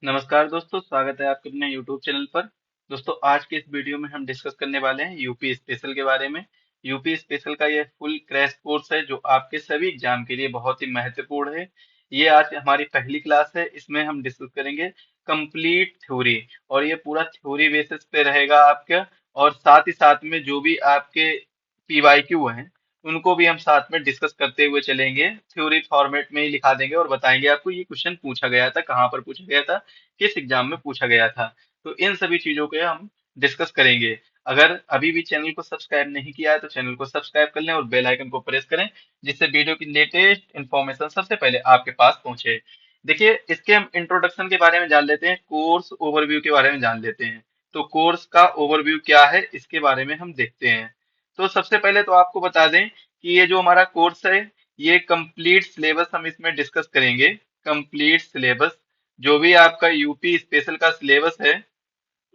नमस्कार दोस्तों, स्वागत है आपके अपने YouTube चैनल पर। दोस्तों, आज के इस वीडियो में हम डिस्कस करने वाले हैं यूपी स्पेशल के बारे में। यूपी स्पेशल का यह फुल क्रैश कोर्स है जो आपके सभी एग्जाम के लिए बहुत ही महत्वपूर्ण है। ये आज हमारी पहली क्लास है। इसमें हम डिस्कस करेंगे कंप्लीट थ्योरी, और ये पूरा थ्योरी बेसिस पे रहेगा आपका। और साथ ही साथ में जो भी आपके पीवाईक्यू हैं उनको भी हम साथ में डिस्कस करते हुए चलेंगे। थ्योरी फॉर्मेट में ही लिखा देंगे और बताएंगे आपको ये क्वेश्चन पूछा गया था, कहाँ पर पूछा गया था, किस एग्जाम में पूछा गया था। तो इन सभी चीजों के हम डिस्कस करेंगे। अगर अभी भी चैनल को सब्सक्राइब नहीं किया है तो चैनल को सब्सक्राइब कर लें और बेल आइकन को प्रेस करें, जिससे वीडियो की लेटेस्ट इंफॉर्मेशन सबसे पहले आपके पास पहुंचे। देखिए, इसके हम इंट्रोडक्शन के बारे में जान लेते हैं, कोर्स ओवरव्यू के बारे में जान लेते हैं। तो कोर्स का ओवरव्यू क्या है इसके बारे में हम देखते हैं। तो सबसे पहले तो आपको बता दें कि ये जो हमारा कोर्स है, ये कंप्लीट सिलेबस हम इसमें डिस्कस करेंगे। कंप्लीट सिलेबस, जो भी आपका यूपी स्पेशल का सिलेबस है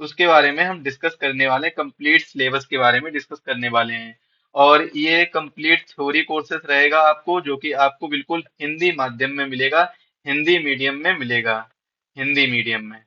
उसके बारे में हम डिस्कस करने वाले हैं। कंप्लीट सिलेबस के बारे में डिस्कस करने वाले हैं। और ये कंप्लीट थ्योरी कोर्सेज रहेगा आपको, जो कि आपको बिल्कुल हिंदी माध्यम में मिलेगा, हिंदी मीडियम में मिलेगा। हिंदी मीडियम में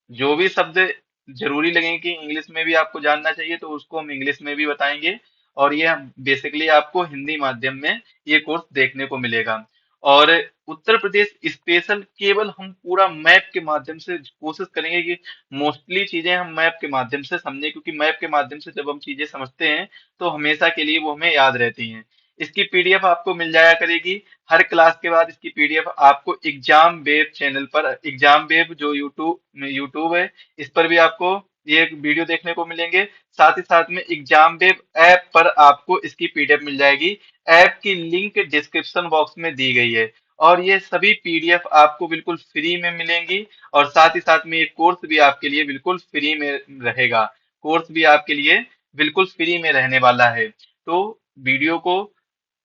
जो भी शब्द जरूरी लगेंगे कि इंग्लिश में भी आपको जानना चाहिए तो उसको हम इंग्लिश में भी बताएंगे। और ये बेसिकली आपको हिंदी माध्यम में ये कोर्स देखने को मिलेगा। और उत्तर प्रदेश स्पेशल केवल हम पूरा मैप के माध्यम से कोशिश करेंगे कि मोस्टली चीजें हम मैप के माध्यम से समझें, क्योंकि मैप के माध्यम से जब हम चीजें समझते हैं तो हमेशा के लिए वो हमें याद रहती हैं। इसकी पीडीएफ आपको मिल जाया करेगी। हर क्लास के बाद इसकी पीडीएफ आपको एग्जाम वेब चैनल पर, एग्जाम वेब जो यूट्यूब यूट्यूब है, इस पर भी आपको ये वीडियो देखने को मिलेंगे। साथ ही साथ में एग्जाम वेब ऐप पर आपको इसकी पीडीएफ मिल जाएगी। ऐप की लिंक डिस्क्रिप्शन बॉक्स में दी गई है। और ये सभी पीडीएफ आपको बिल्कुल फ्री में मिलेंगी। और साथ ही साथ में ये कोर्स भी आपके लिए बिल्कुल फ्री में रहेगा। कोर्स भी आपके लिए बिल्कुल फ्री में रहने वाला है। तो वीडियो को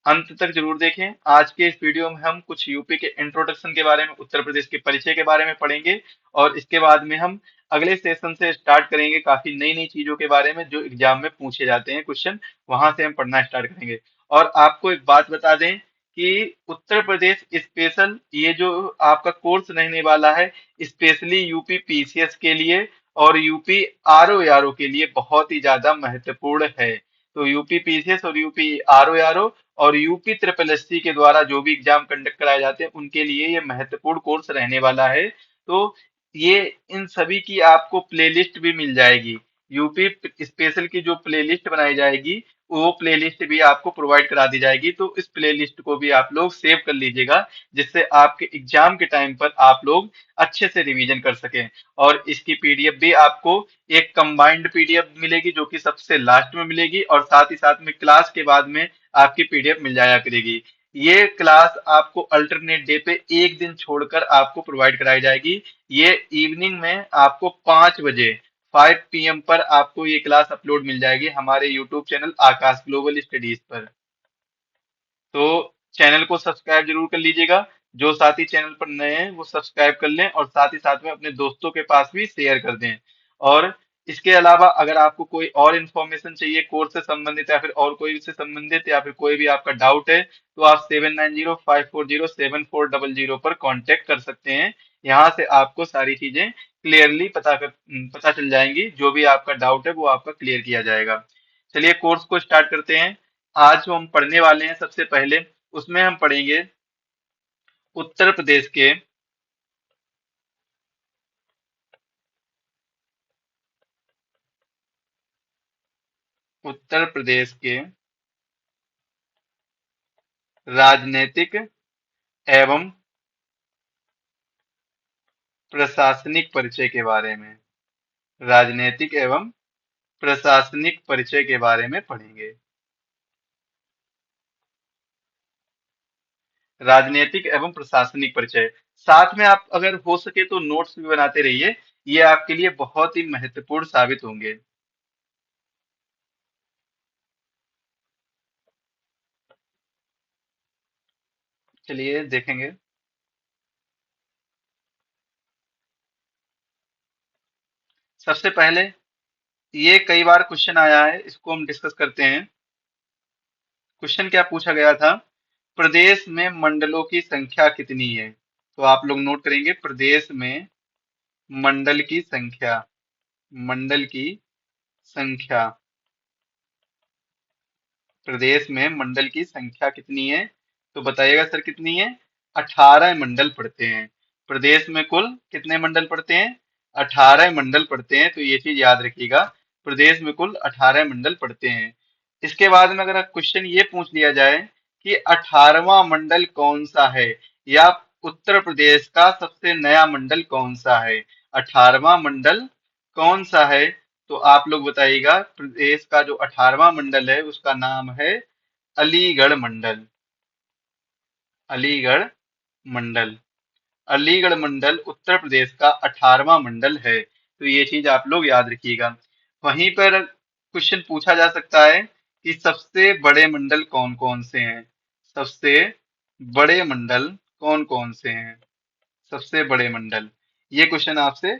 अंत तक जरूर देखें। आज के इस वीडियो में हम कुछ यूपी के इंट्रोडक्शन के बारे में, उत्तर प्रदेश के परिचय के बारे में पढ़ेंगे। और इसके बाद में हम अगले सेशन से स्टार्ट करेंगे काफी नई नई चीजों के बारे में जो एग्जाम में पूछे जाते हैं क्वेश्चन, वहां से हम पढ़ना स्टार्ट करेंगे। और आपको एक बात बता दें कि उत्तर प्रदेश स्पेशल ये जो आपका कोर्स रहने वाला है, स्पेशली यूपी पीसीएस के लिए और यूपी आरओ के लिए बहुत ही ज्यादा महत्वपूर्ण है। तो यूपी पीसीएस और यूपी आरओ और यूपी ट्रिपल एससी के द्वारा जो भी एग्जाम कंडक्ट कराए जाते हैं उनके लिए ये महत्वपूर्ण कोर्स रहने वाला है। तो ये इन सभी की आपको प्लेलिस्ट भी मिल जाएगी। यूपी स्पेशल की जो प्लेलिस्ट बनाई जाएगी वो प्लेलिस्ट भी आपको प्रोवाइड करा दी जाएगी। तो इस प्लेलिस्ट को भी आप लोग सेव कर लीजिएगा, जिससे आपके एग्जाम के टाइम पर आप लोग अच्छे से रिवीजन कर सकें। और इसकी पीडीएफ भी आपको एक कंबाइंड पीडीएफ मिलेगी जो कि सबसे लास्ट में मिलेगी, और साथ ही साथ में क्लास के बाद में आपकी पीडीएफ मिल जाया करेगी। ये क्लास आपको अल्टरनेट डे पे एक दिन छोड़कर आपको प्रोवाइड कराई जाएगी। ये इवनिंग में आपको 5 बजे 5 PM पर आपको ये क्लास अपलोड मिल जाएगी हमारे यूट्यूब चैनल आकाश ग्लोबल स्टडीज पर। तो चैनल को सब्सक्राइब जरूर कर लीजिएगा। जो साथी चैनल पर नए हैं वो सब्सक्राइब कर लें और साथ ही साथ में अपने दोस्तों के पास भी शेयर कर दें। और इसके अलावा अगर आपको कोई और इन्फॉर्मेशन चाहिए कोर्स से संबंधित या फिर और कोई से संबंधित या फिर कोई भी आपका डाउट है, तो आप 7905407400 पर कांटेक्ट कर सकते हैं। यहाँ से आपको सारी चीजें क्लियरली पता चल जाएंगी। जो भी आपका डाउट है वो आपका क्लियर किया जाएगा। चलिए कोर्स को स्टार्ट करते हैं। आज जो हम पढ़ने वाले हैं सबसे पहले, उसमें हम पढ़ेंगे उत्तर प्रदेश के उत्तर प्रदेश के राजनीतिक एवं प्रशासनिक परिचय के बारे में। राजनीतिक एवं प्रशासनिक परिचय के बारे में पढ़ेंगे। राजनीतिक एवं प्रशासनिक परिचय। साथ में आप अगर हो सके तो नोट्स भी बनाते रहिए, ये आपके लिए बहुत ही महत्वपूर्ण साबित होंगे। चलिए देखेंगे। सबसे पहले, ये कई बार क्वेश्चन आया है, इसको हम डिस्कस करते हैं। क्वेश्चन क्या पूछा गया था? प्रदेश में मंडलों की संख्या कितनी है? तो आप लोग नोट करेंगे, प्रदेश में मंडल की संख्या, मंडल की संख्या, प्रदेश में मंडल की संख्या कितनी है? तो बताइएगा सर कितनी है? 18 मंडल पड़ते हैं। प्रदेश में कुल कितने मंडल पड़ते हैं? 18 मंडल पड़ते हैं, तो ये चीज याद रखिएगा। प्रदेश में कुल 18 मंडल पड़ते हैं। इसके बाद में अगर क्वेश्चन ये पूछ लिया जाए कि 18वां मंडल कौन सा है, या उत्तर प्रदेश का सबसे नया मंडल कौन सा है, 18वां मंडल कौन सा है, तो आप लोग बताइएगा। प्रदेश का जो 18वां मंडल है उसका नाम है अलीगढ़ मंडल। अलीगढ़ मंडल, अलीगढ़ मंडल उत्तर प्रदेश का 18वां मंडल है, तो ये चीज आप लोग याद रखिएगा। वहीं पर क्वेश्चन पूछा जा सकता है कि सबसे बड़े मंडल कौन कौन से हैं, सबसे बड़े मंडल कौन कौन से हैं, सबसे बड़े मंडल, ये क्वेश्चन आपसे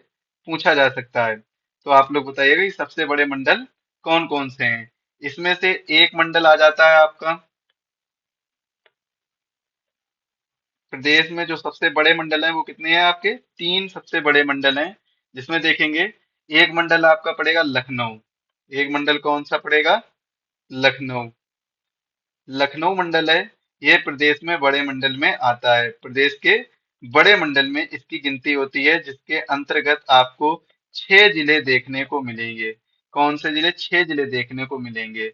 पूछा जा सकता है। तो आप लोग बताइएगा कि सबसे बड़े मंडल कौन कौन से हैं। इसमें से एक मंडल आ जाता है आपका, प्रदेश में जो सबसे बड़े मंडल हैं वो कितने हैं आपके? तीन सबसे बड़े मंडल हैं, जिसमें देखेंगे एक मंडल आपका पड़ेगा लखनऊ। एक मंडल कौन सा पड़ेगा? लखनऊ। लखनऊ मंडल है, ये प्रदेश में बड़े मंडल में आता है। प्रदेश के बड़े मंडल में इसकी गिनती होती है, जिसके अंतर्गत आपको 6 जिले देखने को मिलेंगे। कौन से जिले? 6 जिले देखने को मिलेंगे।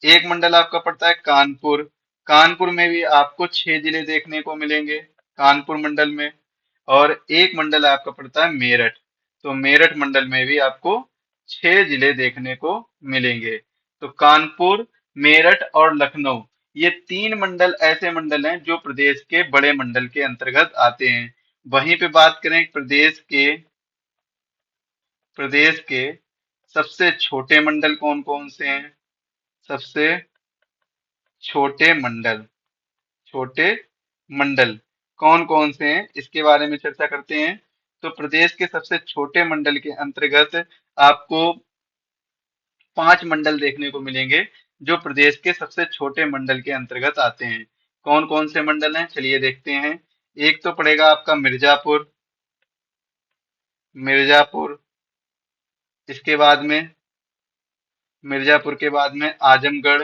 एक मंडल आपका पड़ता है कानपुर। कानपुर में भी आपको 6 जिले देखने को मिलेंगे, कानपुर मंडल में। और एक मंडल आपका पड़ता है मेरठ। तो मेरठ मंडल में भी आपको 6 जिले देखने को मिलेंगे। तो कानपुर, मेरठ और लखनऊ, ये तीन मंडल ऐसे मंडल हैं जो प्रदेश के बड़े मंडल के अंतर्गत आते हैं। वहीं पे बात करें प्रदेश के सबसे छोटे मंडल कौन कौन से हैं, सबसे छोटे मंडल, छोटे मंडल कौन कौन से हैं, इसके बारे में चर्चा करते हैं। तो प्रदेश के सबसे छोटे मंडल के अंतर्गत आपको 5 मंडल देखने को मिलेंगे, जो प्रदेश के सबसे छोटे मंडल के अंतर्गत आते हैं। कौन कौन से मंडल हैं, चलिए देखते हैं। एक तो पड़ेगा आपका मिर्जापुर, मिर्जापुर। इसके बाद में, मिर्जापुर के बाद में आजमगढ़,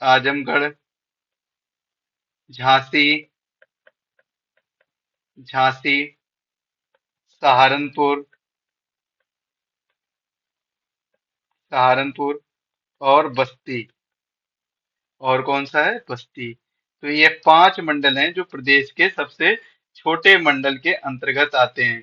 आजमगढ़, झांसी, झांसी, सहारनपुर, सहारनपुर और बस्ती। और कौन सा है? बस्ती। तो ये 5 मंडल हैं जो प्रदेश के सबसे छोटे मंडल के अंतर्गत आते हैं।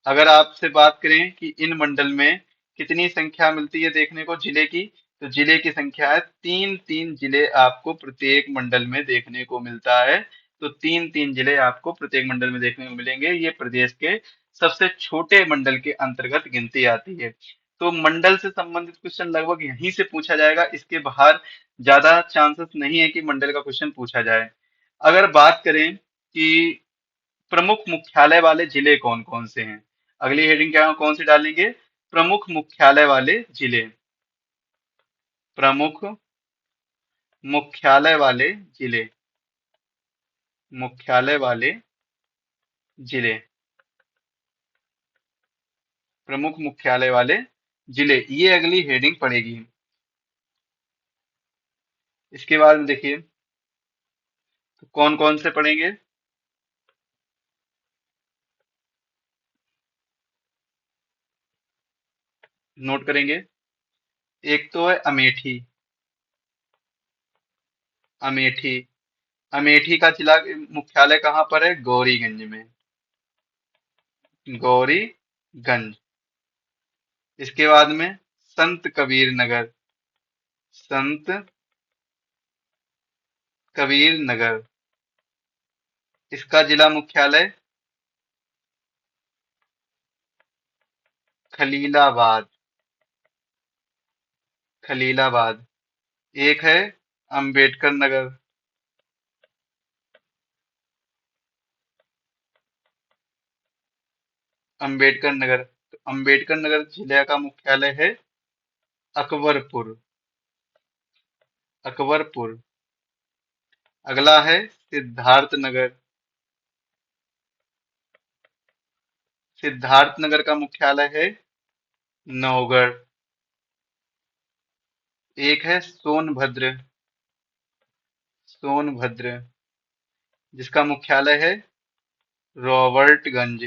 अगर आपसे बात करें कि इन मंडल में कितनी संख्या मिलती है देखने को जिले की, तो जिले की संख्या है 3-3 जिले आपको प्रत्येक मंडल में देखने को मिलता है। तो 3-3 जिले आपको प्रत्येक मंडल में देखने को मिलेंगे। ये प्रदेश के सबसे छोटे मंडल के अंतर्गत गिनती आती है। तो मंडल से संबंधित क्वेश्चन लगभग यहीं से पूछा जाएगा, इसके बाहर ज्यादा चांसेस नहीं है कि मंडल का क्वेश्चन पूछा जाए। अगर बात करें कि प्रमुख मुख्यालय वाले जिले कौन कौन से हैं, अगली हेडिंग क्या कौन सी डालेंगे? प्रमुख मुख्यालय वाले जिले, प्रमुख मुख्यालय वाले जिले, मुख्यालय वाले जिले, प्रमुख मुख्यालय वाले जिले, ये अगली हेडिंग पड़ेगी। इसके बाद में देखिए तो कौन कौन से पढ़ेंगे, नोट करेंगे। एक तो है अमेठी, अमेठी। अमेठी का जिला मुख्यालय कहाँ पर है? गौरीगंज में, गौरीगंज। इसके बाद में संत कबीर नगर, संत कबीर नगर। इसका जिला मुख्यालय खलीलाबाद, खलीलाबाद। एक है अंबेडकर नगर, अंबेडकर नगर। तो अंबेडकर नगर जिले का मुख्यालय है अकबरपुर, अकबरपुर। अगला है सिद्धार्थ नगर, सिद्धार्थनगर का मुख्यालय है नौगढ़। एक है सोनभद्र, सोनभद्र जिसका मुख्यालय है रॉबर्टगंज।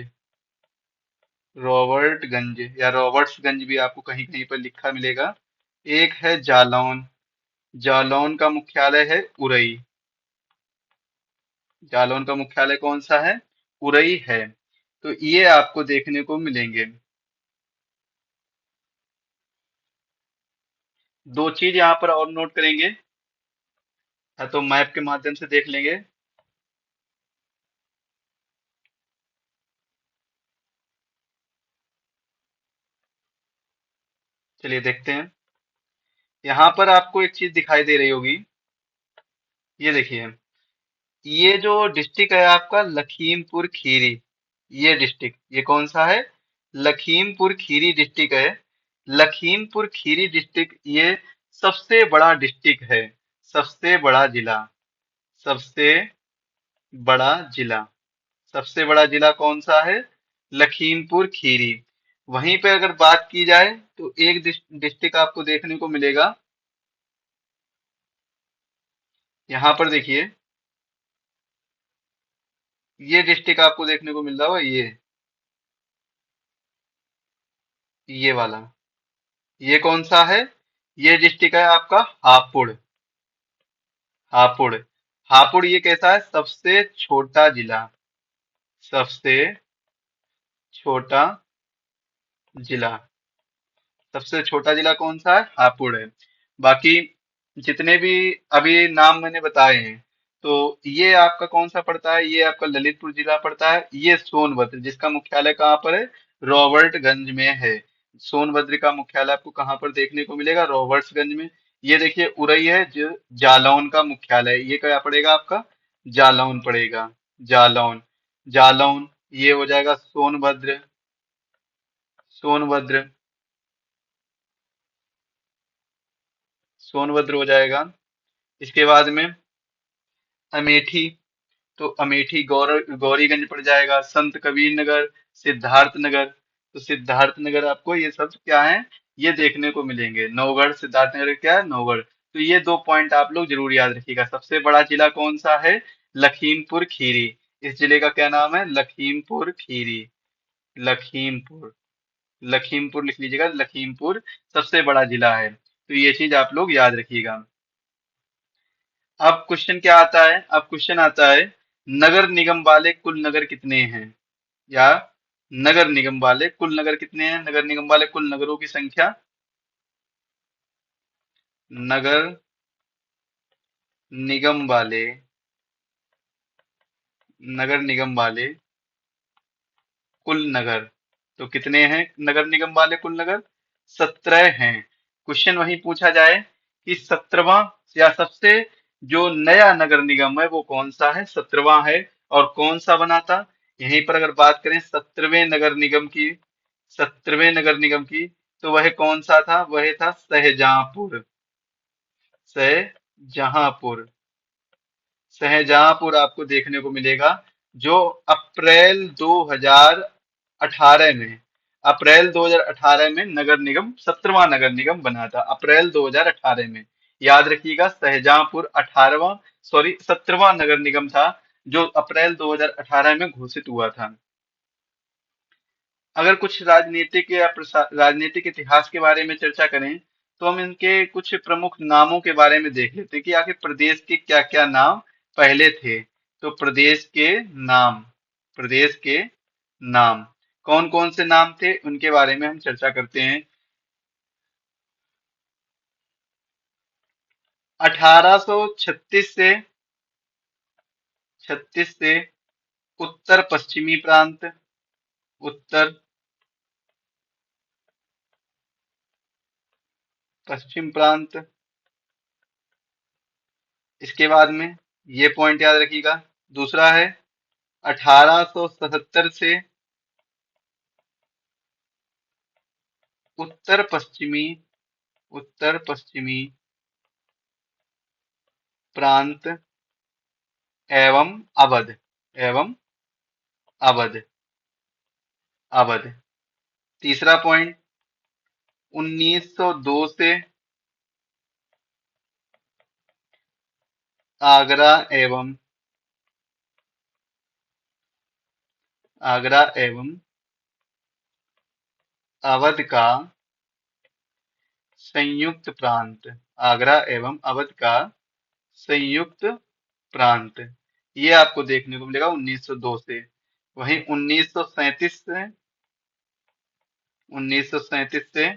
रॉबर्टगंज या रॉबर्ट्सगंज भी आपको कहीं कहीं पर लिखा मिलेगा। एक है जालौन, जालौन का मुख्यालय है उरई। जालौन का मुख्यालय कौन सा है? उरई है। तो ये आपको देखने को मिलेंगे। दो चीज यहाँ पर और नोट करेंगे, या तो मैप के माध्यम से देख लेंगे। चलिए देखते हैं। यहाँ पर आपको एक चीज दिखाई दे रही होगी, ये देखिए। ये जो डिस्ट्रिक्ट है आपका लखीमपुर खीरी, ये डिस्ट्रिक्ट ये कौन सा है? लखीमपुर खीरी डिस्ट्रिक्ट है। लखीमपुर खीरी डिस्ट्रिक्ट ये सबसे बड़ा डिस्ट्रिक्ट है, सबसे बड़ा जिला, सबसे बड़ा जिला। सबसे बड़ा जिला कौन सा है? लखीमपुर खीरी। वहीं पे अगर बात की जाए तो एक डिस्ट्रिक्ट आपको देखने को मिलेगा, यहाँ पर देखिए। ये डिस्ट्रिक्ट आपको देखने को मिल रहा है, ये वाला। ये कौन सा है? ये डिस्ट्रिक्ट है आपका हापुड़। हापुड़। हापुड़ ये कैसा है? सबसे छोटा जिला, सबसे छोटा जिला। सबसे छोटा जिला कौन सा है? हापुड़ है। बाकी जितने भी अभी नाम मैंने बताए हैं, तो ये आपका कौन सा पड़ता है? ये आपका ललितपुर जिला पड़ता है। ये सोनभद्र जिसका मुख्यालय कहाँ पर है? रॉबर्टगंज में है। सोनभद्र का मुख्यालय आपको कहाँ पर देखने को मिलेगा? रॉबर्ट्सगंज में। ये देखिए उरई है जो जालौन का मुख्यालय है। ये क्या पड़ेगा आपका? जालौन पड़ेगा। जालौन। जालौन ये हो जाएगा सोनभद्र। सोनभद्र। सोनभद्र हो जाएगा। इसके बाद में अमेठी। तो अमेठी गौरीगंज पड़ जाएगा। संत कबीर नगर, सिद्धार्थ नगर। तो सिद्धार्थ नगर आपको ये सब क्या है? ये देखने को मिलेंगे। नौगढ़ सिद्धार्थ नगर क्या है? नौगढ़। तो ये दो पॉइंट आप लोग जरूर याद रखिएगा। सबसे बड़ा जिला कौन सा है? लखीमपुर खीरी। इस जिले का क्या नाम है? लखीमपुर खीरी। लखीमपुर। लखीमपुर लिख लीजिएगा। लखीमपुर सबसे बड़ा जिला है। तो ये चीज आप लोग याद रखिएगा। अब क्वेश्चन क्या आता है? अब क्वेश्चन आता है, नगर निगम वाले कुल नगर कितने हैं? या नगर निगम वाले कुल नगर कितने हैं? नगर निगम वाले कुल नगरों की संख्या। नगर निगम वाले, नगर निगम वाले कुल नगर तो कितने हैं? नगर निगम वाले कुल नगर 17 हैं। क्वेश्चन वही पूछा जाए कि 17वां या सबसे जो नया नगर निगम है वो कौन सा है? 17वां है। और कौन सा बना था? यहीं पर अगर बात करें 17वें नगर निगम की, 17वें नगर निगम की, तो वह कौन सा था? वह था शाहजहांपुर। शाहजहांपुर। शाहजहांपुर आपको देखने को मिलेगा, जो अप्रैल 2018 में, अप्रैल 2018 में नगर निगम 17वां नगर निगम बना था। अप्रैल 2018 में। याद रखिएगा शाहजहांपुर 18वां, सॉरी 17वां नगर निगम था, जो अप्रैल 2018 में घोषित हुआ था। अगर कुछ राजनीतिक या राजनीतिक इतिहास के बारे में चर्चा करें, तो हम इनके कुछ प्रमुख नामों के बारे में देख लेते हैं कि आखिर प्रदेश के क्या क्या नाम पहले थे। तो प्रदेश के नाम, प्रदेश के नाम कौन कौन से नाम थे उनके बारे में हम चर्चा करते हैं। 1836 से, 36 से उत्तर पश्चिमी प्रांत, उत्तर पश्चिम प्रांत। इसके बाद में ये पॉइंट याद रखिएगा। दूसरा है 1877 से उत्तर पश्चिमी, उत्तर पश्चिमी प्रांत एवं अवध, एवं अवध। अवध। तीसरा पॉइंट, 1902 से आगरा एवं आगरा एवं अवध का संयुक्त प्रांत। आगरा एवं अवध का संयुक्त प्रांत, ये आपको देखने को मिलेगा 1902 से। वहीं 1937 से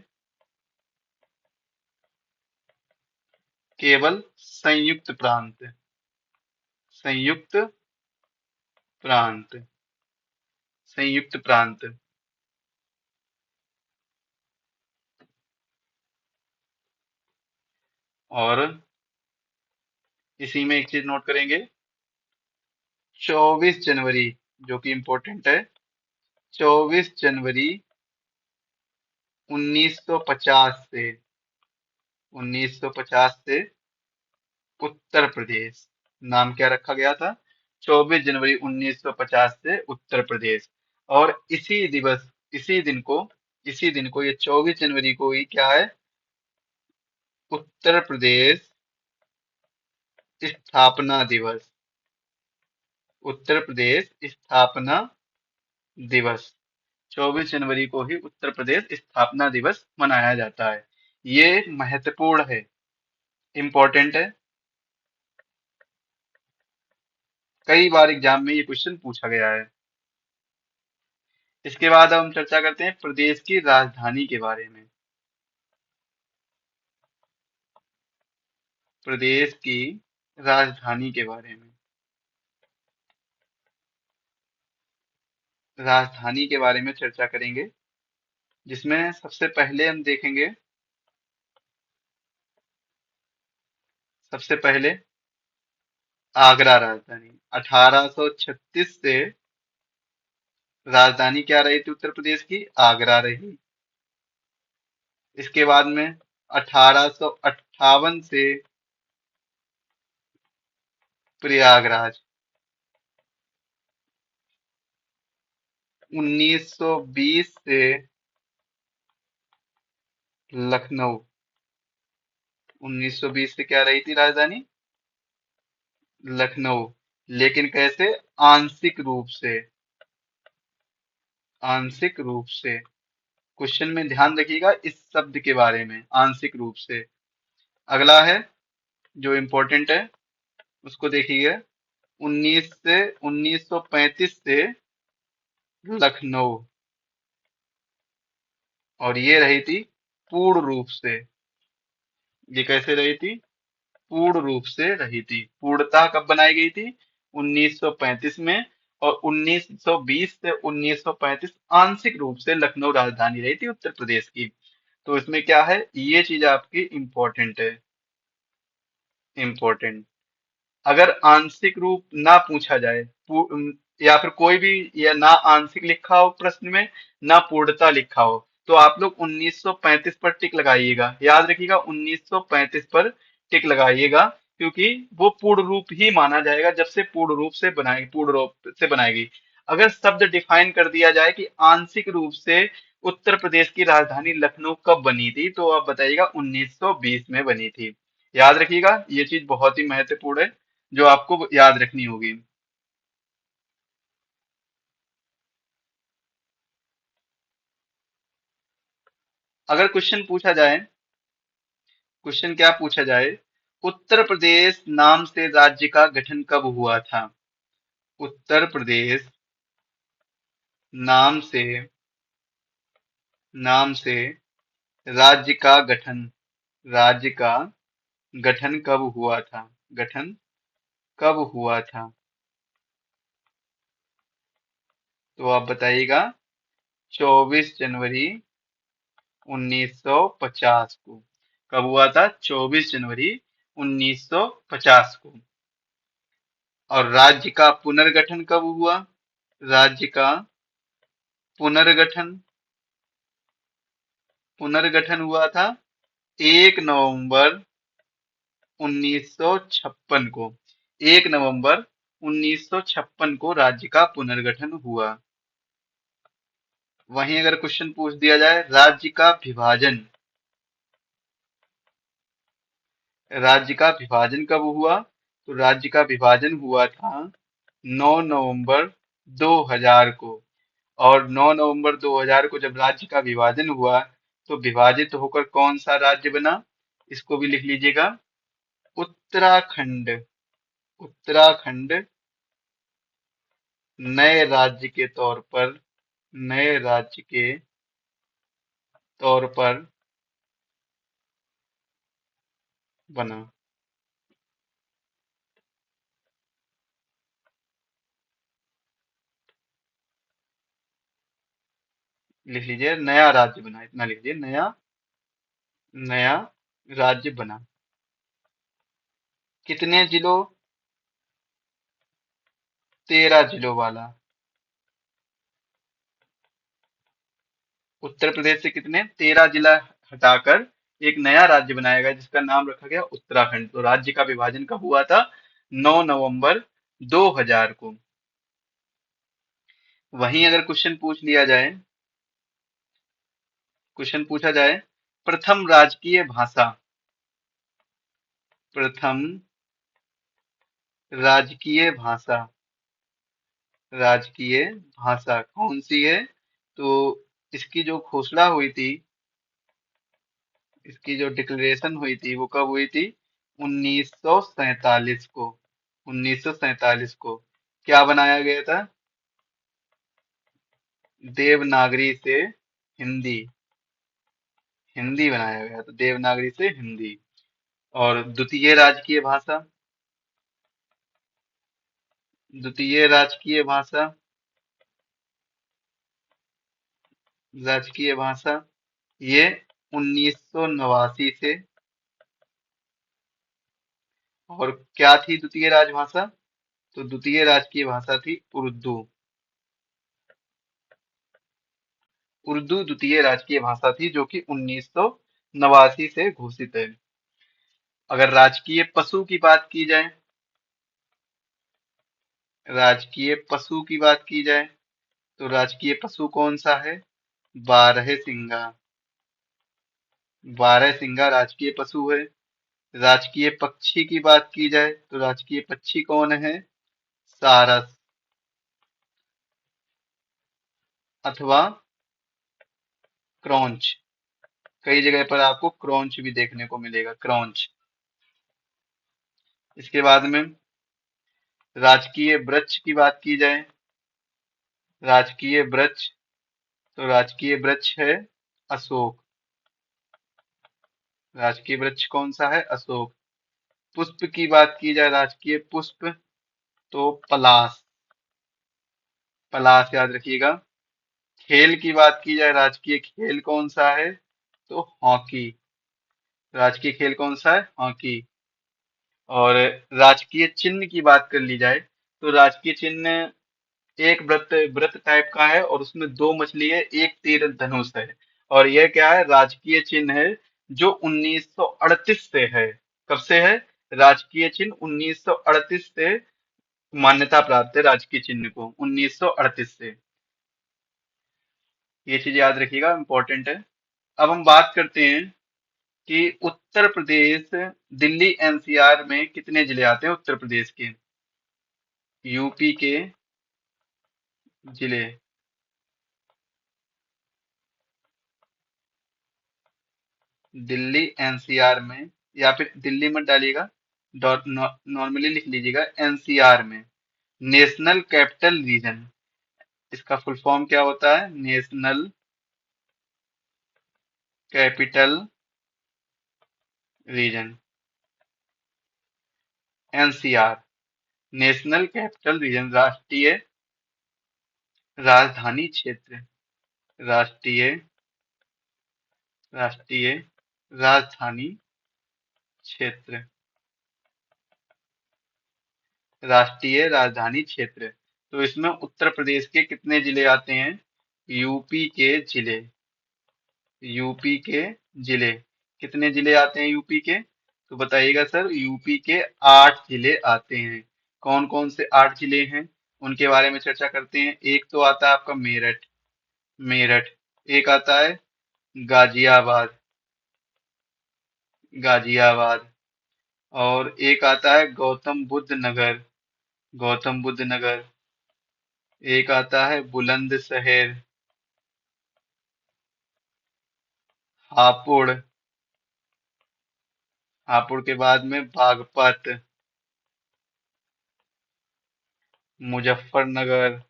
केवल संयुक्त प्रांत, संयुक्त प्रांत, संयुक्त प्रांत। और इसी में एक चीज नोट करेंगे, 24 जनवरी जो कि इंपॉर्टेंट है, 24 जनवरी 1950 से 1950 से उत्तर प्रदेश, नाम क्या रखा गया था, 24 जनवरी 1950 से उत्तर प्रदेश। और इसी दिन को ये 24 जनवरी को ही क्या है, उत्तर प्रदेश स्थापना दिवस, उत्तर प्रदेश स्थापना दिवस। 24 जनवरी को ही उत्तर प्रदेश स्थापना दिवस मनाया जाता है। ये महत्वपूर्ण है, इंपॉर्टेंट है, कई बार एग्जाम में ये क्वेश्चन पूछा गया है। इसके बाद अब हम चर्चा करते हैं प्रदेश की राजधानी के बारे में। प्रदेश की राजधानी के बारे में, राजधानी के बारे में चर्चा करेंगे, जिसमें सबसे पहले हम देखेंगे, सबसे पहले आगरा राजधानी। 1836 से राजधानी क्या रही थी उत्तर प्रदेश की, आगरा रही। इसके बाद में 1858 से प्रयागराज, 1920 से लखनऊ, 1920 से क्या रही थी राजधानी, लखनऊ। लेकिन कैसे, आंशिक रूप से, आंशिक रूप से। क्वेश्चन में ध्यान रखिएगा इस शब्द के बारे में, आंशिक रूप से। अगला है जो इम्पोर्टेंट है उसको देखिए, 1935 से लखनऊ, और ये रही थी पूर्ण रूप से। ये कैसे रही थी, पूर्ण रूप से रही थी। पूर्णतः कब बनाई गई थी, 1935 में। और 1920 से 1935 आंशिक रूप से लखनऊ राजधानी रही थी उत्तर प्रदेश की। तो इसमें क्या है, ये चीज आपकी इंपॉर्टेंट है, इंपॉर्टेंट। अगर आंशिक रूप ना पूछा जाए, या फिर कोई भी, या ना आंशिक लिखा हो प्रश्न में, ना पूर्णता लिखा हो, तो आप लोग 1935 पर टिक लगाइएगा। याद रखिएगा 1935 पर टिक लगाइएगा, क्योंकि वो पूर्ण रूप ही माना जाएगा जब से पूर्ण रूप से बनाएगी। अगर शब्द डिफाइन कर दिया जाए कि आंशिक रूप से उत्तर प्रदेश की राजधानी लखनऊ कब बनी थी, तो आप बताइएगा 1920 में बनी थी। याद रखिएगा, ये चीज बहुत ही महत्वपूर्ण है जो आपको याद रखनी होगी। अगर क्वेश्चन पूछा जाए, क्वेश्चन क्या पूछा जाए, उत्तर प्रदेश नाम से राज्य का गठन कब हुआ था। उत्तर प्रदेश नाम से, नाम से राज्य का गठन, राज्य का गठन कब हुआ था, गठन कब हुआ था। तो आप बताइएगा 24 जनवरी 1950 को। कब हुआ था, 24 जनवरी 1950 को। और राज्य का पुनर्गठन कब हुआ, राज्य का पुनर्गठन, पुनर्गठन हुआ था 1 नवंबर 1956 को। 1 नवंबर 1956 को राज्य का पुनर्गठन हुआ। वहीं अगर क्वेश्चन पूछ दिया जाए राज्य का विभाजन, राज्य का विभाजन कब हुआ, तो राज्य का विभाजन हुआ था 9 नवंबर 2000 को। और 9 नवंबर 2000 को जब राज्य का विभाजन हुआ तो विभाजित होकर कौन सा राज्य बना, इसको भी लिख लीजिएगा, उत्तराखंड। उत्तराखंड नए राज्य के तौर पर, नए राज्य के तौर पर बना। लिख लीजिए नया राज्य बना, इतना लिख लीजिए, नया, नया राज्य बना। कितने जिलों, 13 जिलों वाला। उत्तर प्रदेश से कितने, 13 जिला हटाकर एक नया राज्य बनाया गया जिसका नाम रखा गया उत्तराखंड। तो राज्य का विभाजन कब हुआ था, 9 नवंबर 2000 को। वहीं अगर क्वेश्चन पूछ लिया जाए, क्वेश्चन पूछा जाए प्रथम राजकीय भाषा, प्रथम राजकीय भाषा, राजकीय भाषा कौन सी है, तो इसकी जो घोषणा हुई थी, इसकी जो डिक्लेरेशन हुई थी वो कब हुई थी, 1947 को। 1947 को क्या बनाया गया था, देवनागरी से हिंदी, हिंदी बनाया गया, तो देवनागरी से हिंदी। और द्वितीय राजकीय भाषा, द्वितीय राजकीय भाषा, राजकीय भाषा ये 1989 से। और क्या थी द्वितीय राजभाषा, तो द्वितीय राजकीय भाषा थी उर्दू। उर्दू द्वितीय राजकीय भाषा थी जो कि 1989 से घोषित है। अगर राजकीय पशु की बात की जाए, राजकीय पशु की बात की जाए तो राजकीय पशु कौन सा है, बारहसिंगा। बारहसिंगा राजकीय पशु है। राजकीय पक्षी की बात की जाए तो राजकीय पक्षी कौन है, सारस, अथवा क्रॉन्च। कई जगह पर आपको क्रॉन्च भी देखने को मिलेगा, क्रॉन्च। इसके बाद में राजकीय वृक्ष की बात की जाए, राजकीय वृक्ष, तो राजकीय वृक्ष है अशोक। राजकीय वृक्ष कौन सा है, अशोक। पुष्प की बात की जाए, राजकीय पुष्प, तो पलाश, पलाश याद रखिएगा। खेल की बात की जाए, राजकीय खेल कौन सा है, तो हॉकी। राजकीय खेल कौन सा है, हॉकी। और राजकीय चिन्ह की बात कर ली जाए तो राजकीय चिन्ह एक व्रत, व्रत टाइप का है और उसमें दो मछली है, एक तीर धनुष है। और यह क्या है, राजकीय चिन्ह है जो 1938 से है। कब से है, राजकीय चिन्ह 1938 से मान्यता प्राप्त है, राजकीय चिन्ह को 1938 से। ये चीज याद रखिएगा, इंपॉर्टेंट है। अब हम बात करते हैं कि उत्तर प्रदेश, दिल्ली एनसीआर में कितने जिले आते हैं उत्तर प्रदेश के, यूपी के जिले। दिल्ली एनसीआर में, या फिर दिल्ली मत डालिएगा, डॉट नॉर्मली लिख लीजिएगा एनसीआर में, नेशनल कैपिटल रीजन। इसका फुल फॉर्म क्या होता है, national capital region, NCR, national capital region, राष्ट्रीय राजधानी क्षेत्र, राष्ट्रीय, राष्ट्रीय राजधानी क्षेत्र, राष्ट्रीय राजधानी क्षेत्र। तो इसमें उत्तर प्रदेश के कितने जिले आते हैं, यूपी के जिले, यूपी के जिले। कितने जिले आते हैं यूपी के, तो बताइएगा सर, यूपी के 8 जिले आते हैं। कौन कौन से 8 जिले हैं उनके बारे में चर्चा करते हैं। एक तो आता है आपका मेरठ, मेरठ। एक आता है गाजियाबाद, गाजियाबाद। और एक आता है गौतम बुद्ध नगर, गौतम बुद्ध नगर। एक आता है बुलंदशहर, हापुड़। हापुड़ के बाद में बागपत, मुजफ्फरनगर,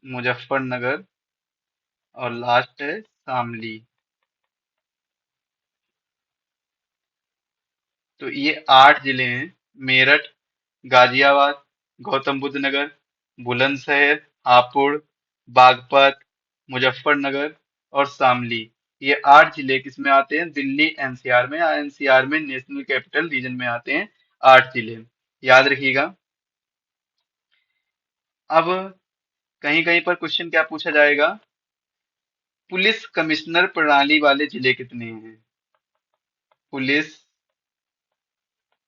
मुजफ्फरनगर। और लास्ट है शामली। तो ये 8 जिले हैं। मेरठ, गाजियाबाद, गौतम बुद्ध नगर, बुलंदशहर, हापुड़, बागपत, मुजफ्फरनगर और शामली। ये 8 जिले किसमें आते हैं? दिल्ली एनसीआर में, या एनसीआर में नेशनल कैपिटल रीजन में आते हैं 8 जिले। याद रखिएगा। अब कहीं कहीं पर क्वेश्चन क्या पूछा जाएगा? पुलिस कमिश्नर प्रणाली वाले जिले कितने हैं? पुलिस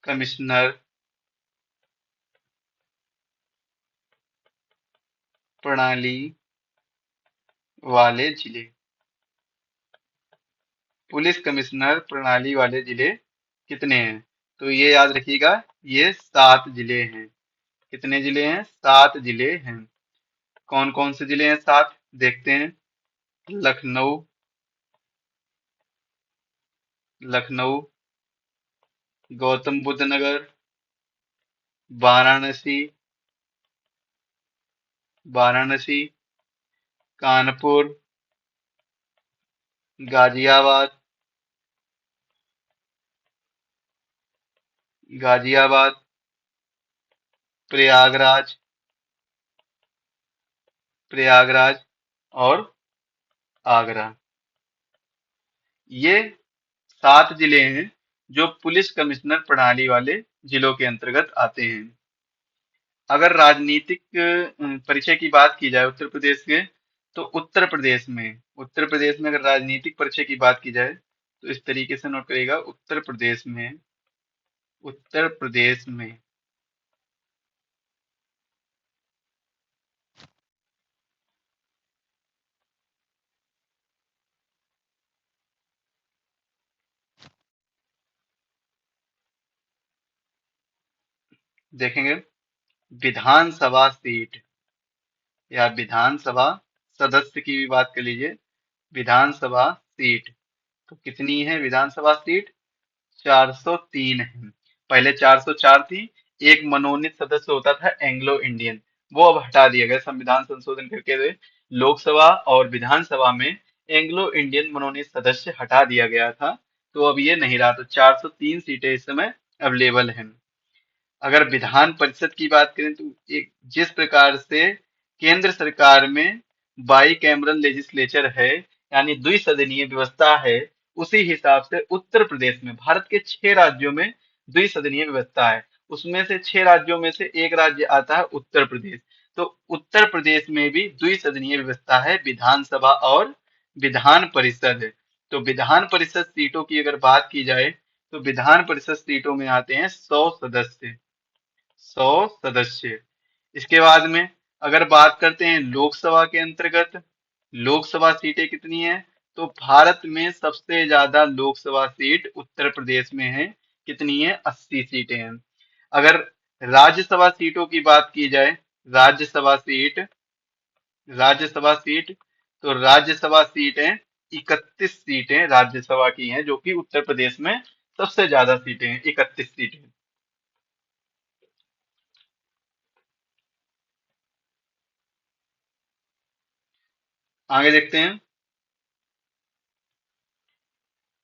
कमिश्नर प्रणाली वाले जिले, पुलिस कमिश्नर प्रणाली वाले जिले कितने हैं? तो ये याद रखिएगा, ये 7 जिले हैं। कितने जिले हैं? 7 जिले हैं। कौन कौन से जिले हैं 7? देखते हैं। लखनऊ, लखनऊ, गौतम बुद्ध नगर, वाराणसी, वाराणसी, कानपुर, गाजियाबाद, गाजियाबाद, प्रयागराज, प्रयागराज और आगरा। ये 7 जिले हैं जो पुलिस कमिश्नर प्रणाली वाले जिलों के अंतर्गत आते हैं। अगर राजनीतिक परिचय की बात की जाए उत्तर प्रदेश के, तो उत्तर प्रदेश में अगर राजनीतिक परिचय की बात की जाए तो इस तरीके से नोट करिएगा। उत्तर प्रदेश में, उत्तर प्रदेश में देखेंगे विधानसभा सीट या विधानसभा सदस्य की भी बात कर लीजिए। विधानसभा सीट तो कितनी है? विधानसभा सीट 403 है। पहले 404 थी। एक मनोनीत सदस्य होता था एंग्लो इंडियन, वो अब हटा दिया गया संविधान संशोधन करके हुए। लोकसभा और विधानसभा में एंग्लो इंडियन मनोनीत सदस्य हटा दिया गया था, तो अब ये नहीं रहा। तो 403 सीटें इस समय अवेलेबल हैं। अगर विधान परिषद की बात करें तो एक जिस प्रकार से केंद्र सरकार में बाई कैमरल लेजिस्लेचर है, यानी द्विसदनीय व्यवस्था है, उसी हिसाब से उत्तर प्रदेश में, भारत के 6 राज्यों में द्विसदनीय व्यवस्था है। उसमें से 6 राज्यों में से एक राज्य आता है उत्तर प्रदेश। तो उत्तर प्रदेश में भी द्विसदनीय व्यवस्था है, विधानसभा और विधान परिषद। तो विधान परिषद सीटों की अगर बात की जाए तो विधान परिषद सीटों में आते हैं 100 सदस्य, 100 सदस्य। इसके बाद में अगर बात करते हैं लोकसभा के अंतर्गत, लोकसभा सीटें कितनी है? तो भारत में सबसे ज्यादा लोकसभा सीट उत्तर प्रदेश में है। कितनी है? 80 सीटें हैं। अगर राज्यसभा सीटों की बात की जाए, राज्यसभा सीट, राज्यसभा सीट, तो राज्यसभा सीटें 31 सीटें राज्यसभा की हैं, जो कि उत्तर प्रदेश में सबसे ज्यादा सीटें हैं, 31 सीटें। आगे देखते हैं।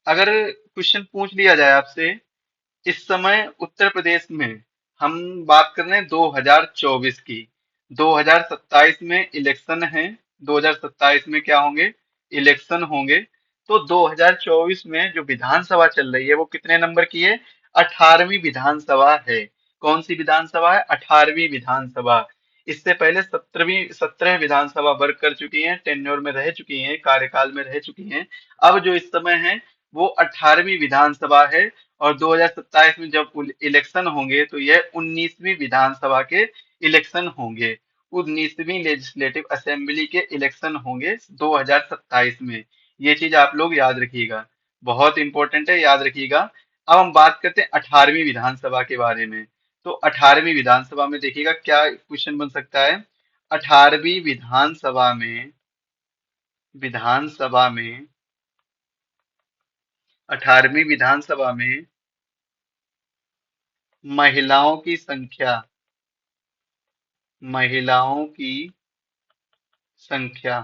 अगर क्वेश्चन पूछ लिया जाए आपसे, इस समय उत्तर प्रदेश में, हम बात कर रहे हैं 2024 की, 2027 में इलेक्शन है। 2027 में क्या होंगे? इलेक्शन होंगे। तो 2024 में जो विधानसभा चल रही है वो कितने नंबर की है? 18वीं विधानसभा है। कौन सी विधानसभा है? 18वीं विधानसभा। इससे पहले 17 विधानसभा वर्क कर चुकी हैं, टेन्योर में रह चुकी हैं, कार्यकाल में रह चुकी हैं। अब जो इस समय है वो 18वीं विधानसभा है। और 2027 में जब इलेक्शन होंगे तो यह 19वीं विधानसभा के इलेक्शन होंगे। 19वीं लेजिस्लेटिव असेंबली के इलेक्शन होंगे 2027 में। ये चीज आप लोग याद रखिएगा, बहुत इंपॉर्टेंट है, याद रखिएगा। अब हम बात करते हैं 18वीं विधानसभा के बारे में। तो 18वीं विधानसभा में देखिएगा क्या क्वेश्चन बन सकता है। 18वीं विधानसभा में 18वीं विधानसभा में महिलाओं की संख्या महिलाओं की संख्या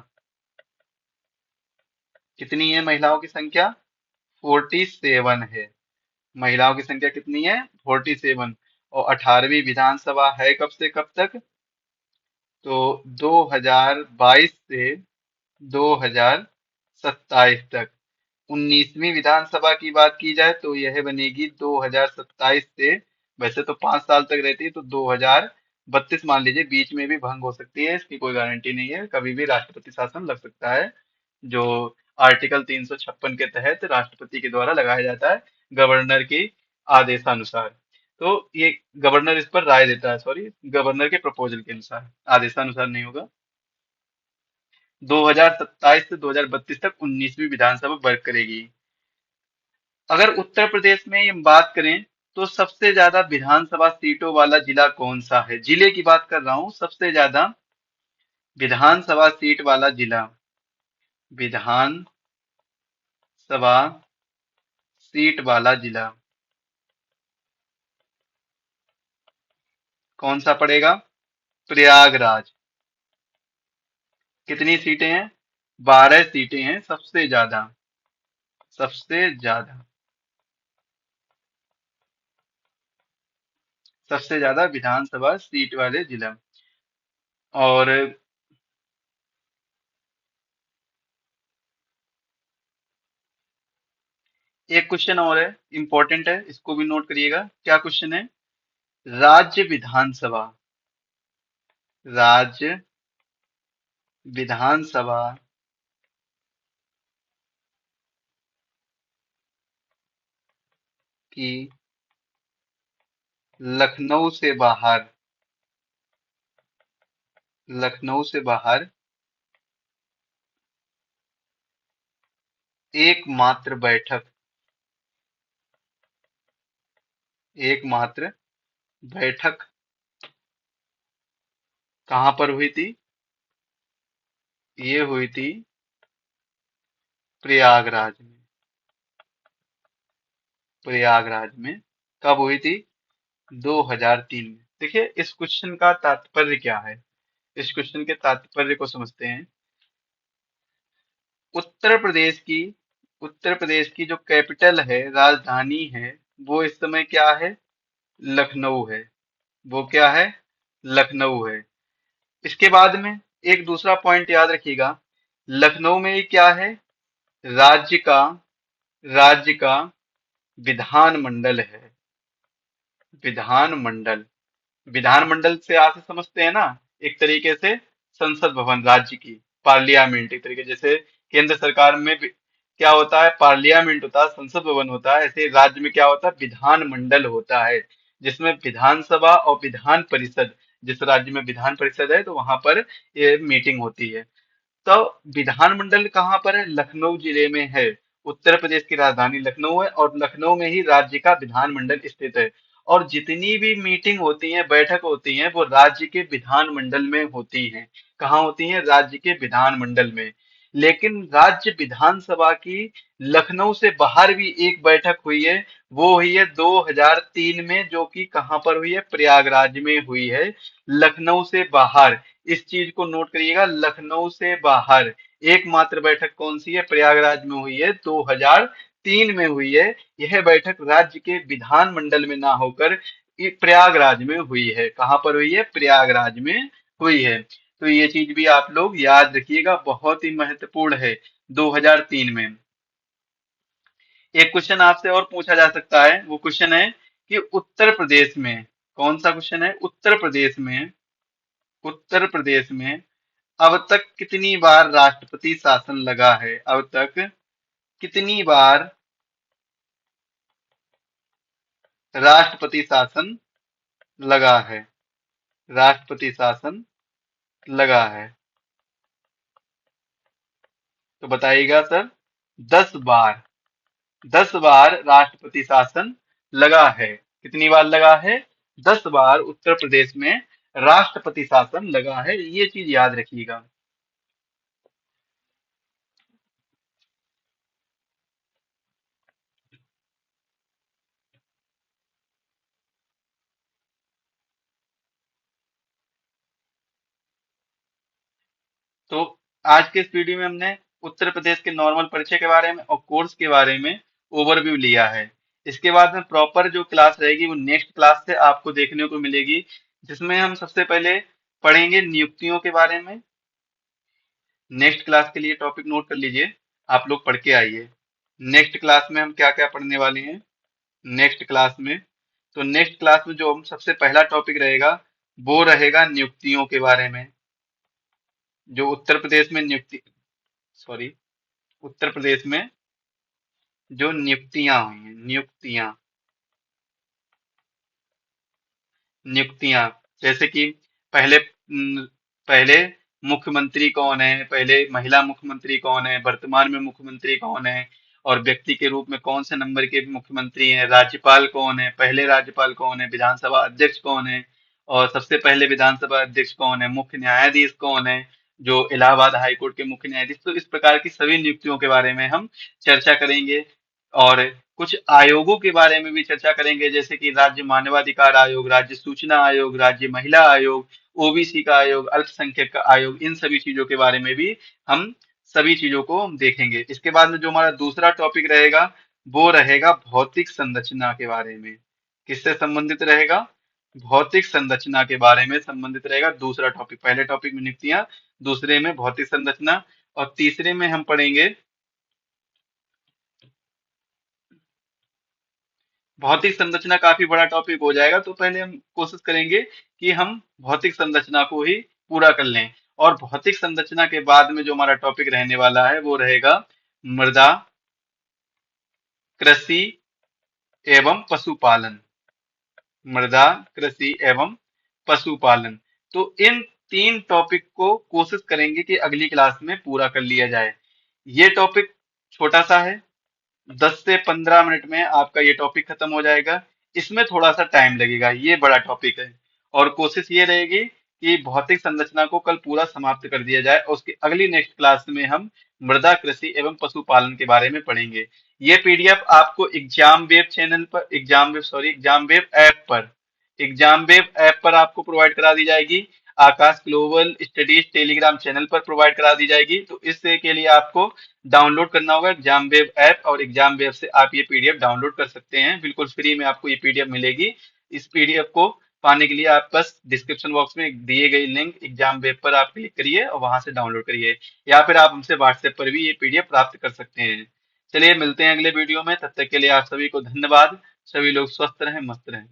कितनी है? महिलाओं की संख्या 47 है। महिलाओं की संख्या कितनी है? 47। और 18वीं विधानसभा है कब से कब तक? तो 2022 से 2027 तक। 19वीं विधानसभा की बात की जाए तो यह बनेगी 2027 से। वैसे तो 5 साल तक रहती है, तो 2032 मान लीजिए, बीच में भी भंग हो सकती है, इसकी कोई गारंटी नहीं है, कभी भी राष्ट्रपति शासन लग सकता है, जो आर्टिकल 356 के तहत राष्ट्रपति के द्वारा लगाया जाता है, गवर्नर के आदेशानुसार। तो ये गवर्नर इस पर राय देता है, सॉरी, गवर्नर के प्रपोजल के अनुसार, आदेशानुसार नहीं होगा। 2027 से 2032 तक 19वीं विधानसभा वर्क करेगी। अगर उत्तर प्रदेश में हम बात करें तो सबसे ज्यादा विधानसभा सीटों वाला जिला कौन सा है? जिले की बात कर रहा हूं, सबसे ज्यादा विधानसभा सीट वाला जिला, विधानसभा सीट वाला जिला कौन सा पड़ेगा? प्रयागराज। कितनी सीटें हैं? 12 सीटें हैं, सबसे ज्यादा, सबसे ज्यादा, सबसे ज्यादा विधानसभा सीट वाले जिला। और एक क्वेश्चन और है, इंपॉर्टेंट है, इसको भी नोट करिएगा। क्या क्वेश्चन है? राज्य विधानसभा, राज्य विधानसभा की लखनऊ से बाहर, लखनऊ से बाहर एकमात्र बैठक, एकमात्र बैठक कहां पर हुई थी? ये हुई थी प्रयागराज में, प्रयागराज में। कब हुई थी? 2003 में। देखिए इस क्वेश्चन का तात्पर्य क्या है, इस क्वेश्चन के तात्पर्य को समझते हैं। उत्तर प्रदेश की उत्तर प्रदेश की जो कैपिटल है, राजधानी है, वो इस समय क्या है? लखनऊ है। वो क्या है? लखनऊ है। इसके बाद में एक दूसरा पॉइंट याद रखिएगा, लखनऊ में ये क्या है? राज्य का राज्य का विधानमंडल है। विधानमंडल, विधानमंडल से आप समझते हैं ना, एक तरीके से संसद भवन, राज्य की पार्लियामेंट, एक तरीके जैसे केंद्र सरकार में क्या होता है? पार्लियामेंट होता है, संसद भवन होता है, ऐसे राज्य में क्या होता है? विधानमंडल होता है, जिसमें विधानसभा और विधान परिषद, जिस राज्य में विधान परिषद है तो वहां पर ये मीटिंग होती है। तो विधानमंडल कहाँ पर है? लखनऊ जिले में है। उत्तर प्रदेश की राजधानी लखनऊ है और लखनऊ में ही राज्य का विधानमंडल स्थित है। और जितनी भी मीटिंग होती है, बैठक होती है, वो राज्य के विधानमंडल में होती हैं। कहाँ होती हैं? राज्य के विधानमंडल में। लेकिन राज्य विधानसभा की लखनऊ से बाहर भी एक बैठक हुई है, वो हुई है 2003 में, जो कि कहाँ पर हुई है? प्रयागराज में हुई है, लखनऊ से बाहर। इस चीज को नोट करिएगा, लखनऊ से बाहर एकमात्र बैठक कौन सी है? प्रयागराज में हुई है, 2003 में हुई है। यह बैठक राज्य के विधानमंडल में ना होकर प्रयागराज में हुई है। कहां पर हुई है? प्रयागराज में हुई है। तो ये चीज भी आप लोग याद रखिएगा, बहुत ही महत्वपूर्ण है। 2003 में एक क्वेश्चन आपसे और पूछा जा सकता है, वो क्वेश्चन है कि उत्तर प्रदेश में, कौन सा क्वेश्चन है? उत्तर प्रदेश में अब तक कितनी बार राष्ट्रपति शासन लगा है? अब तक कितनी बार राष्ट्रपति शासन लगा है? राष्ट्रपति शासन लगा है? तो बताइएगा सर। 10 बार। 10 बार राष्ट्रपति शासन लगा है। कितनी बार लगा है? 10 बार उत्तर प्रदेश में राष्ट्रपति शासन लगा है, ये चीज याद रखिएगा। तो आज के इस वीडियो में हमने उत्तर प्रदेश के नॉर्मल परिचय के बारे में और कोर्स के बारे में ओवरव्यू लिया है। इसके बाद में प्रॉपर जो क्लास रहेगी वो नेक्स्ट क्लास से आपको देखने को मिलेगी, जिसमें हम सबसे पहले पढ़ेंगे नियुक्तियों के बारे में। नेक्स्ट क्लास के लिए टॉपिक नोट कर लीजिए, आप लोग पढ़ के आइए। नेक्स्ट क्लास में हम क्या क्या पढ़ने वाले हैं नेक्स्ट क्लास में। तो नेक्स्ट क्लास में जो हम सबसे पहला टॉपिक रहेगा वो रहेगा नियुक्तियों के बारे में। जो उत्तर प्रदेश में नियुक्ति सॉरी उत्तर प्रदेश में जो नियुक्तियां हुई हैं, नियुक्तियां जैसे कि पहले मुख्यमंत्री कौन है, पहले महिला मुख्यमंत्री कौन है, वर्तमान में मुख्यमंत्री कौन है, और व्यक्ति के रूप में कौन से नंबर के मुख्यमंत्री हैं, राज्यपाल कौन है, पहले राज्यपाल कौन है, विधानसभा अध्यक्ष कौन है, और सबसे पहले विधानसभा अध्यक्ष कौन है, मुख्य न्यायाधीश कौन है, जो इलाहाबाद हाई कोर्ट के मुख्य न्यायाधीश। तो इस प्रकार की सभी नियुक्तियों के बारे में हम चर्चा करेंगे। और कुछ आयोगों के बारे में भी चर्चा करेंगे, जैसे कि राज्य मानवाधिकार आयोग, राज्य सूचना आयोग, राज्य महिला आयोग, ओबीसी का आयोग, अल्पसंख्यक का आयोग। इन सभी चीजों के बारे में भी हम सभी चीजों को हम देखेंगे। इसके बाद में जो हमारा दूसरा टॉपिक रहेगा वो रहेगा भौतिक संरचना के बारे में। किससे संबंधित रहेगा? भौतिक संरचना के बारे में संबंधित रहेगा दूसरा टॉपिक। पहले टॉपिक में नियुक्तियां, दूसरे में भौतिक संरचना, और तीसरे में हम पढ़ेंगे भौतिक संरचना। काफी बड़ा टॉपिक हो जाएगा, तो पहले हम कोशिश करेंगे कि हम भौतिक संरचना को ही पूरा कर लें। और भौतिक संरचना के बाद में जो हमारा टॉपिक रहने वाला है वो रहेगा मृदा, कृषि एवं पशुपालन। मृदा, कृषि एवं पशुपालन। तो इन तीन टॉपिक को कोशिश करेंगे कि अगली क्लास में पूरा कर लिया जाए। ये टॉपिक छोटा सा है, 10 से 15 मिनट में आपका ये टॉपिक खत्म हो जाएगा। इसमें थोड़ा सा टाइम लगेगा, ये बड़ा टॉपिक है। और कोशिश ये रहेगी कि भौतिक संरचना को कल पूरा समाप्त कर दिया जाए, और उसकी अगली नेक्स्ट क्लास में हम मृदा, कृषि एवं पशुपालन के बारे में पढ़ेंगे। ये पीडीएफ आपको एग्जाम वेब चैनल पर, एग्जाम वेब ऐप पर आपको प्रोवाइड करा दी जाएगी। आकाश ग्लोबल स्टडीज टेलीग्राम चैनल पर प्रोवाइड करा दी जाएगी। तो इससे के लिए आपको डाउनलोड करना होगा एग्जाम वेब ऐप, और एग्जाम वेब से आप ये पीडीएफ डाउनलोड कर सकते हैं। बिल्कुल फ्री में आपको ये पीडीएफ मिलेगी। इस पीडीएफ को पाने के लिए आप बस डिस्क्रिप्शन बॉक्स में दिए गए लिंक एग्जाम वेब पर आप क्लिक करिए और वहां से डाउनलोड करिए, या फिर आप हमसे व्हाट्सएप पर भी ये पीडीएफ प्राप्त कर सकते हैं। चलिए मिलते हैं अगले वीडियो में, तब तक के लिए आप सभी को धन्यवाद। सभी लोग स्वस्थ रहें, मस्त रहें।